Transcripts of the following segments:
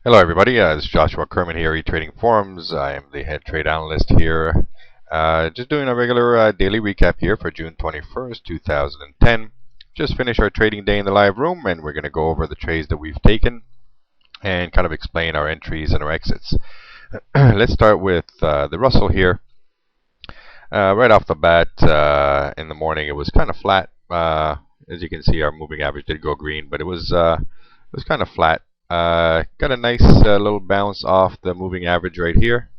Hello, everybody. This is Joshua Kerman here, eTrading Forums. I am the head trade analyst here. Just doing a regular daily recap here for June 21st, 2010. Just finished our trading day in the live room, and we're going to go over the trades that we've taken and kind of explain our entries and our exits. Let's start with the Russell here. Right off the bat, in the morning, it was kind of flat. As you can see, our moving average did go green, but it was kind of flat. Got a nice little bounce off the moving average right here.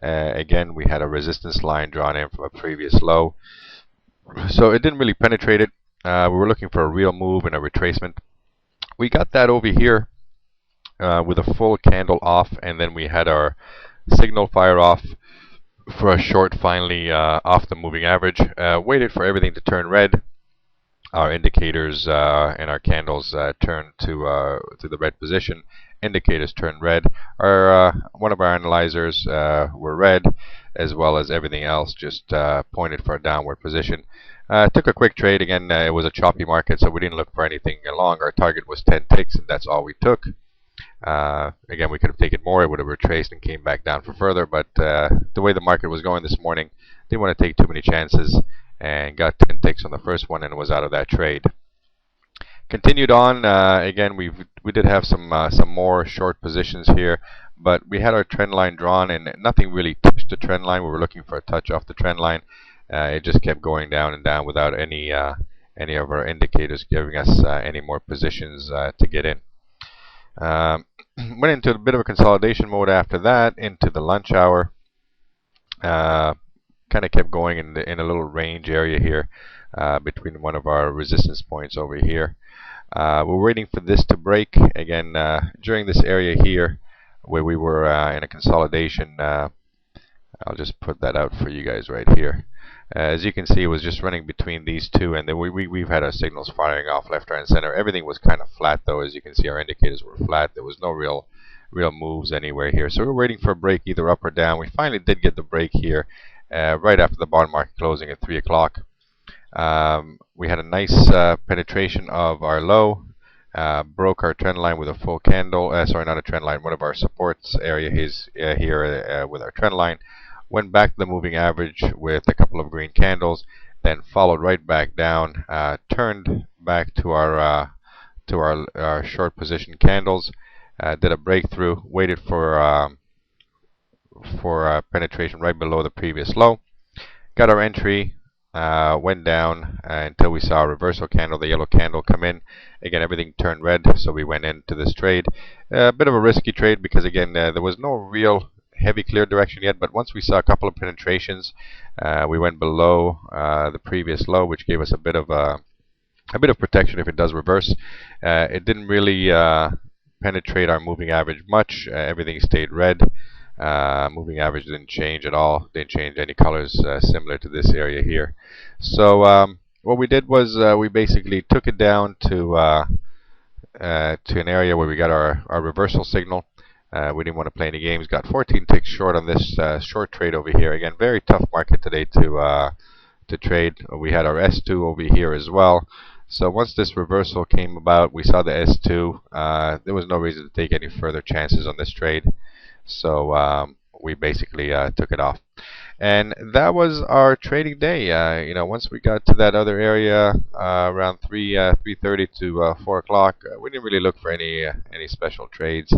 Again, we had a resistance line drawn in from a previous low, so it didn't really penetrate it. We were looking for a real move and a retracement. We got that over here with a full candle off, and then we had our signal fire off for a short finally off the moving average. Waited for everything to turn red. Our indicators and our candles turn to the red position. Indicators turn red. Our one of our analyzers were red, as well as everything else just pointed for a downward position. Took a quick trade. Again, it was a choppy market, so we didn't look for anything long. Our target was 10 ticks, and that's all we took. Again, we could have taken more. It would have retraced and came back down for further, but the way the market was going this morning, didn't want to take too many chances and got 10 ticks on the first one and was out of that trade. Continued on. Again, we did have some more short positions here, but we had our trend line drawn and nothing really touched the trend line. We were looking for a touch off the trend line. It just kept going down and down without any of our indicators giving us any more positions to get in. Went into a bit of a consolidation mode after that, into the lunch hour. Kind of kept going in a little range area here between one of our resistance points over here. We're waiting for this to break again during this area here where we were in a consolidation. I'll just put that out for you guys right here. As you can see, it was just running between these two, and then we've had our signals firing off left, right, and center. Everything was kind of flat, though. As you can see, our indicators were flat. There was no real moves anywhere here. So we were waiting for a break, either up or down. We finally did get the break here, right after the bond market closing at 3 o'clock. We had a nice penetration of our low. Broke our trend line with a full candle. Sorry, not a trend line. One of our supports area is here with our trend line. Went back to the moving average with a couple of green candles, then followed right back down. Turned back to our short position candles. Did a breakthrough. Waited for penetration right below the previous low. Got our entry. Went down until we saw a reversal candle, the yellow candle, come in. Again, everything turned red, so we went into this trade. A bit of a risky trade because, again, there was no real heavy clear direction yet, but once we saw a couple of penetrations, we went below the previous low, which gave us a bit of protection if it does reverse. It didn't really penetrate our moving average much. Everything stayed red. Moving average didn't change at all. Didn't change any colors similar to this area here. So what we did was we basically took it down to an area where we got our reversal signal. We didn't want to play any games. Got 14 ticks short on this short trade over here. Again, very tough market today to trade. We had our S2 over here as well. So once this reversal came about, we saw the S2. There was no reason to take any further chances on this trade. So we basically took it off. And that was our trading day. Once we got to that other area around 3:30 to 4 o'clock, we didn't really look for any special trades.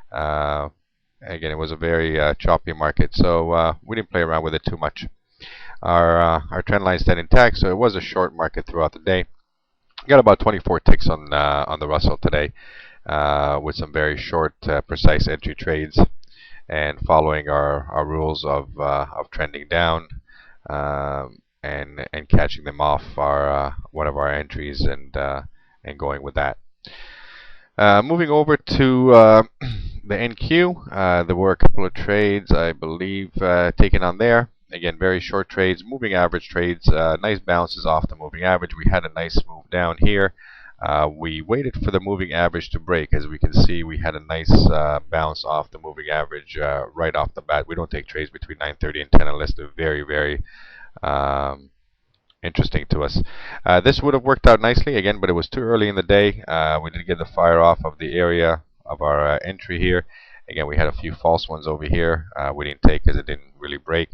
Again, it was a very choppy market, so we didn't play around with it too much. Our trend line stayed intact, so it was a short market throughout the day. Got about 24 ticks on the Russell today, with some very short, precise entry trades, and following our rules of trending down and catching them off one of our entries and going with that. Moving over to the NQ, there were a couple of trades, I believe, taken on there. Again, very short trades, moving average trades, nice bounces off the moving average. We had a nice move down here. We waited for the moving average to break. As we can see, we had a nice bounce off the moving average right off the bat. We don't take trades between 9:30 and 10 unless they're very, very interesting to us. This would have worked out nicely again, but it was too early in the day. We did get the fire off of the area entry here. Again, we had a few false ones over here. We didn't take because it didn't really break.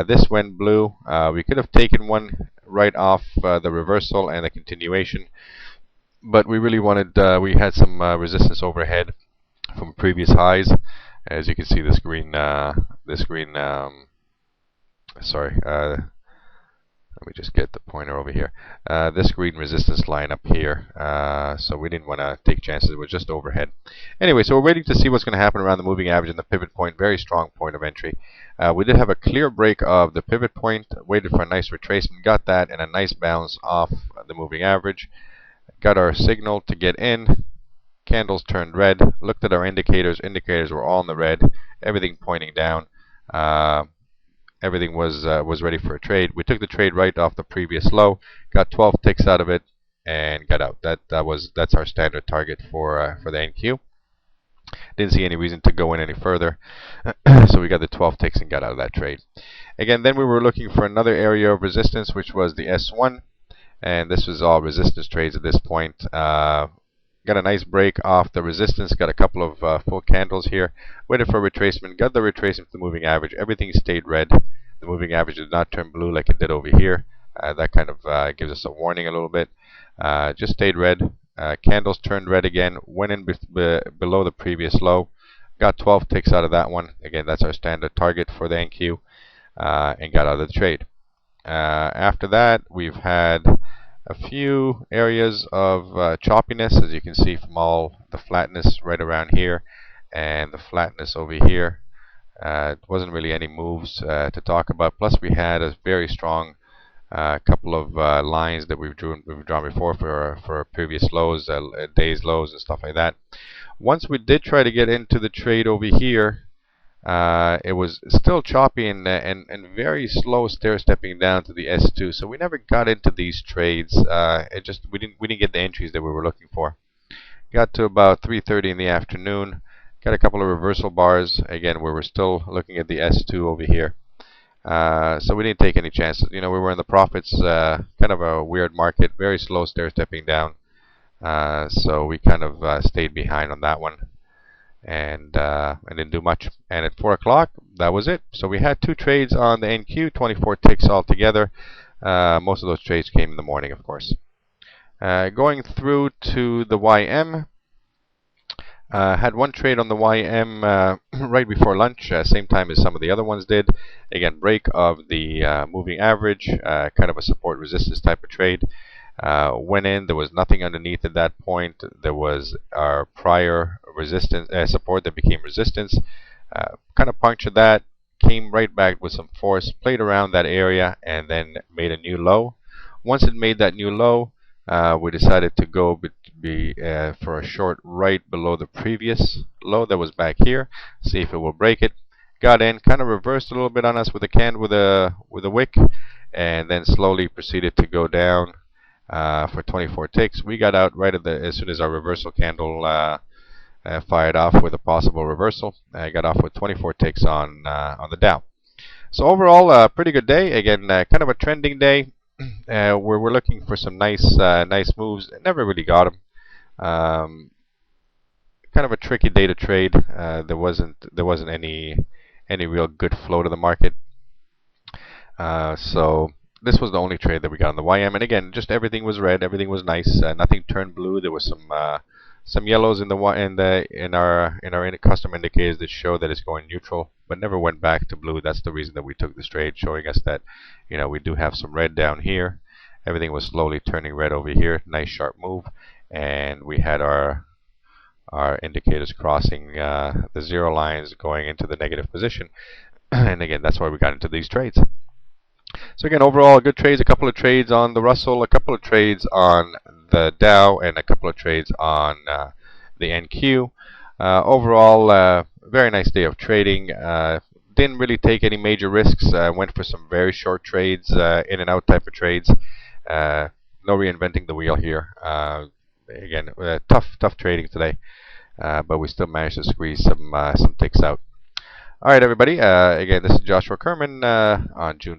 This went blue. We could have taken one right off the reversal and the continuation, but we really wanted. We had some resistance overhead from previous highs. As you can see, this green. Sorry. Let me just get the pointer over here. This green resistance line up here. So we didn't want to take chances. It was just overhead. Anyway, so we're waiting to see what's going to happen around the moving average and the pivot point. Very strong point of entry. We did have a clear break of the pivot point. Waited for a nice retracement. Got that and a nice bounce off the moving average. Got our signal to get in. Candles turned red. Looked at our indicators. Indicators were all in the red. Everything pointing down. Everything was ready for a trade. We took the trade right off the previous low, got 12 ticks out of it, and got out. That's our standard target for the NQ. Didn't see any reason to go in any further, so we got the 12 ticks and got out of that trade. Again, then we were looking for another area of resistance, which was the S1, and this was all resistance trades at this point. Got a nice break off the resistance, got a couple of full candles here, waited for retracement, got the retracement to the moving average, everything stayed red. The moving average did not turn blue like it did over here. That kind of gives us a warning a little bit. Just stayed red. Candles turned red again, went in below the previous low, got 12 ticks out of that one. Again, that's our standard target for the NQ, and got out of the trade. After that, we've had a few areas of choppiness, as you can see from all the flatness right around here and the flatness over here. It wasn't really any moves to talk about. Plus, we had a very strong couple of lines that we've drawn before for previous lows, days lows and stuff like that. Once we did try to get into the trade over here, it was still choppy and very slow stair stepping down to the S2. So we never got into these trades. We didn't get the entries that we were looking for. Got to about 3:30 in the afternoon. Got a couple of reversal bars again where we're still looking at the S2 over here. So we didn't take any chances. You know, we were in the profits. Kind of a weird market, very slow stair stepping down. So we kind of stayed behind on that one. And didn't do much. And at 4 o'clock, that was it. So we had two trades on the NQ, 24 ticks altogether. Most of those trades came in the morning, of course. Going through to the YM, had one trade on the YM right before lunch, same time as some of the other ones did. Again, break of the moving average, kind of a support resistance type of trade. Went in, there was nothing underneath at that point. There was our prior resistance support that became resistance. Kind of punctured that, came right back with some force, played around that area, and then made a new low. Once it made that new low, we decided to go for a short right below the previous low that was back here. See if it will break it. Got in, kind of reversed a little bit on us with a can with a wick, and then slowly proceeded to go down for 24 ticks. We got out right as soon as our reversal candle fired off with a possible reversal. I got off with 24 ticks on the Dow. So overall, a pretty good day. Again, kind of a trending day. We're looking for some nice moves. Never really got them. Kind of a tricky day to trade. There wasn't any real good flow to the market. So this was the only trade that we got on the YM. And again, just everything was red. Everything was nice. Nothing turned blue. There was some yellows in our custom indicators that show that it's going neutral, but never went back to blue. That's the reason that we took this trade, showing us that, you know, we do have some red down here. Everything was slowly turning red over here. Nice sharp move, and we had our indicators crossing the zero lines going into the negative position. And again, that's why we got into these trades. So again, overall, good trades. A couple of trades on the Russell, a couple of trades on the Dow, and a couple of trades on the NQ. Overall, very nice day of trading. Didn't really take any major risks. Went for some very short trades, in and out type of trades. No reinventing the wheel here. Again, tough trading today, but we still managed to squeeze some ticks out. All right, everybody. Again, this is Joshua Kerman on June